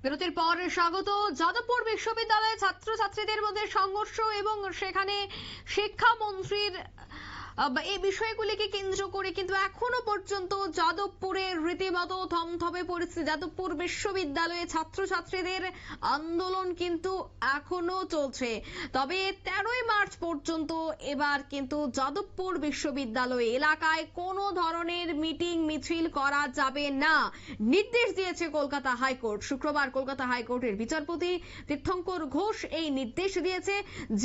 বিরতির পর স্বাগত। যাদবপুর বিশ্ববিদ্যালয়ে ছাত্রছাত্রীদের মধ্যে সংঘর্ষ এবং সেখানে শিক্ষামন্ত্রীর এই বিষয়গুলিকে কেন্দ্র করে কিন্তু এখনো পর্যন্ত যাদবপুরে রীতিমতো থমথমে পরিস্থিতি। যাদবপুর বিশ্ববিদ্যালয়ে ছাত্রছাত্রীদের আন্দোলন কিন্তু এখনো চলছে। তবে 13ই মার্চ পর্যন্ত এবার কিন্তু যাদবপুর বিশ্ববিদ্যালয় এলাকায় কোনো ধরনের মিটিং মিছিল করা যাবে না, নির্দেশ দিয়েছে কলকাতা হাইকোর্ট। শুক্রবার কলকাতা হাইকোর্টের বিচারপতি তীর্থঙ্কর ঘোষ এই নির্দেশ দিয়েছে,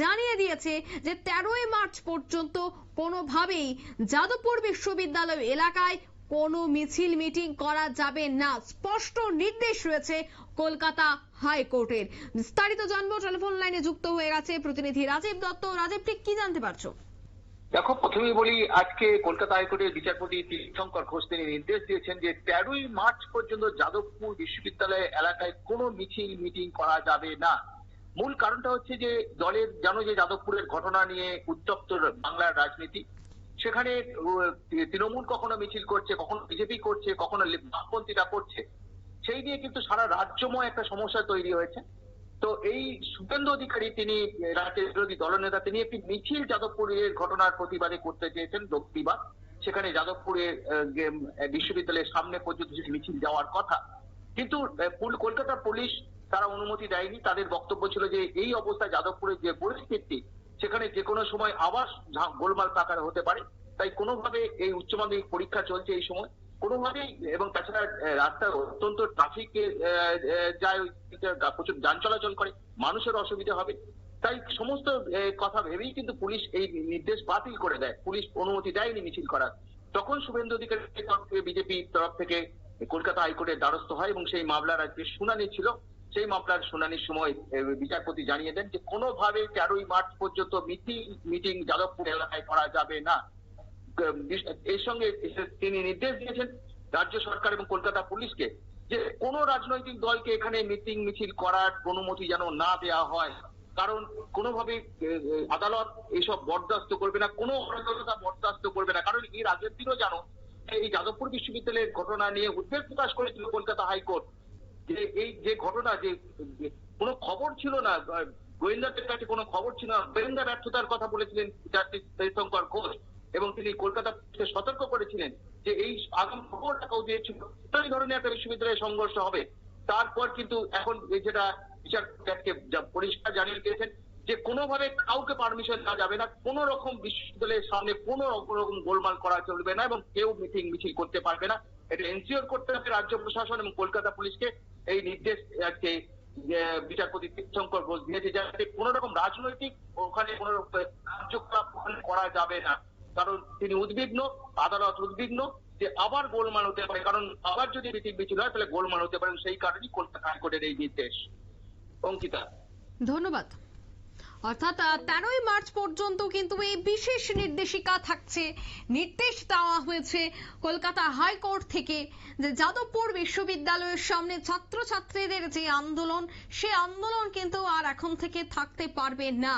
জানিয়ে দিয়েছে যে 13ই মার্চ পর্যন্ত কোনোভাবেই যাদবপুর বিশ্ববিদ্যালয় এলাকায় কোনো মিছিল মিটিং করা যাবে না। স্পষ্ট নির্দেশ রয়েছে কলকাতা হাইকোর্টের। বিস্তারিত জানবো, টেলিফোন লাইনে যুক্ত হয়ে গেছে প্রতিনিধি রাজীব দত্ত। রাজীব, ঠিক কি জানতে পারছো? দেখো, প্রথমেই বলি, আজকে কলকাতা হাইকোর্টের বিচারপতি তীর্থঙ্কর ঘোষ তিনি নির্দেশ দিয়েছেন যে 13ই মার্চ পর্যন্ত যাদবপুর বিশ্ববিদ্যালয় এলাকায় কোনো মিছিল মিটিং করা যাবে না। মূল কারণটা হচ্ছে যে দলের জানো যে যাদবপুরের ঘটনা নিয়ে উত্তপ্ত বাংলার রাজনীতি। সেখানে তৃণমূল কখনো মিছিল করছে, কখনো বিজেপি করছে, কখনো বামপন্থীরা করছে। সেই নিয়ে কিন্তু সারা রাজ্যময় একটা সমস্যা তৈরি হয়েছে। তো এই শুভেন্দু অধিকারী তিনি রাজ্যের বিরোধী দলনেতা, তিনি একটি মিছিল যাদবপুরের ঘটনার প্রতিবাদে করতে চেয়েছেন রবিবার। সেখানে যাদবপুরের বিশ্ববিদ্যালয়ের সামনে পর্যন্ত মিছিল যাওয়ার কথা, কিন্তু কলকাতা পুলিশ তারা অনুমতি দেয়নি। তাদের বক্তব্য ছিল যে এই অবস্থায় যাদবপুরের যে পরিস্থিতি, সেখানে যে কোনো সময় আবার গোলমাল পাকার হতে পারে। তাই কোনোভাবে এই উচ্চ মাধ্যমিক পরীক্ষা চলছে এই সময়, কোনোভাবেই, এবং তাছাড়া রাস্তায় অত্যন্ত ট্রাফিক যায়, প্রচুর যান চলাচল করে, মানুষের অসুবিধা হবে। তাই সমস্ত কথা ভেবেই কিন্তু পুলিশ এই নির্দেশ বাতিল করে দেয়। পুলিশ অনুমতি দেয়নি মিছিল করার। তখন শুভেন্দু অধিকারীর তরফ থেকে, বিজেপির তরফ থেকে কলকাতা হাইকোর্টের দ্বারস্থ হয় এবং সেই মামলার আজকে শুনানি ছিল। সেই মামলার শুনানির সময় বিচারপতি জানিয়ে দেন যে কোনোভাবে 13ই মার্চ পর্যন্ত মিটিং যাদবপুর এলাকায় করা যাবে না। এর সঙ্গে তিনি নির্দেশ দিয়েছেন রাজ্য সরকার এবং কলকাতা পুলিশকে যে কোনো রাজনৈতিক দলকে এখানে মিটিং মিছিল করার অনুমতি যেন না দেওয়া হয়। কারণ কোনোভাবে আদালত এইসব বরদাস্ত করবে না, কোনো অরাজকতা বরদাস্ত করবে না। কারণ এর আগের দিনও জানো এই যাদবপুর বিশ্ববিদ্যালয়ের ঘটনা নিয়ে উদ্বেগ প্রকাশ করেছিল কলকাতা হাইকোর্ট যে এই যে ঘটনা, যে কোনো খবর ছিল না, গোয়েন্দাদের কাছে কোনো খবর ছিল না, গোয়েন্দা ব্যর্থতার কথা বলেছিলেন তীর্থঙ্কর ঘোষ, এবং তিনি কলকাতাকে সতর্ক করেছিলেন যে এই আগাম খবর টাকাও দিয়েছিল এই ধরনের একটা বিশ্ববিদ্যালয়ে সংঘর্ষ হবে। তারপর কিন্তু এখন যেটা বিচারপতি পরিষ্কার জানিয়ে দিয়েছেন যে কোনোভাবে কাউকে পারমিশন দেওয়া যাবে না, কোন রকম বিশ্ববিদ্যালয়ের সামনে কোনো রকম গোলমাল করা চলবে না এবং কেউ মিটিং মিছিল করতে পারবে না। এটা এনশিওর করতে হবে রাজ্য প্রশাসন এবং কলকাতা পুলিশকে। এই নির্দেশ আজকে বিচারপতি তীর্থঙ্কর ঘোষ দিয়েছে, যাতে কোন রকম রাজনৈতিক ওখানে কোন কার্যকলাপ করা যাবে না। কারণ তিনি উদ্বিগ্ন, আদালত উদ্বিগ্ন যে আবার গোলমাল হতে পারে, কারণ আবার যদি মিটিং মিছিল হয় তাহলে গোলমাল হতে পারে। সেই কারণেই কলকাতা হাইকোর্টের এই নির্দেশ। অঙ্কিতা, ধন্যবাদ। অর্থাৎ 13ই মার্চ পর্যন্ত কিন্তু এই বিশেষ নির্দেশিকা থাকছে, নির্দেশ দেওয়া হয়েছে কলকাতা হাইকোর্ট থেকে যে যাদবপুর বিশ্ববিদ্যালয়ের সামনে ছাত্রছাত্রীদের যে আন্দোলন, সে আন্দোলন কিন্তু আর এখন থেকে থাকতে পারবে না।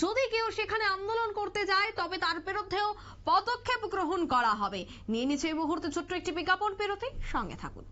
যদি কেউ সেখানে আন্দোলন করতে যায় তবে তার বিরুদ্ধেও পদক্ষেপ গ্রহণ করা হবে। নিয়ে নিচ্ছে এই মুহূর্তে ছোট্ট একটি বিজ্ঞাপন বিরতি, সঙ্গে থাকুন।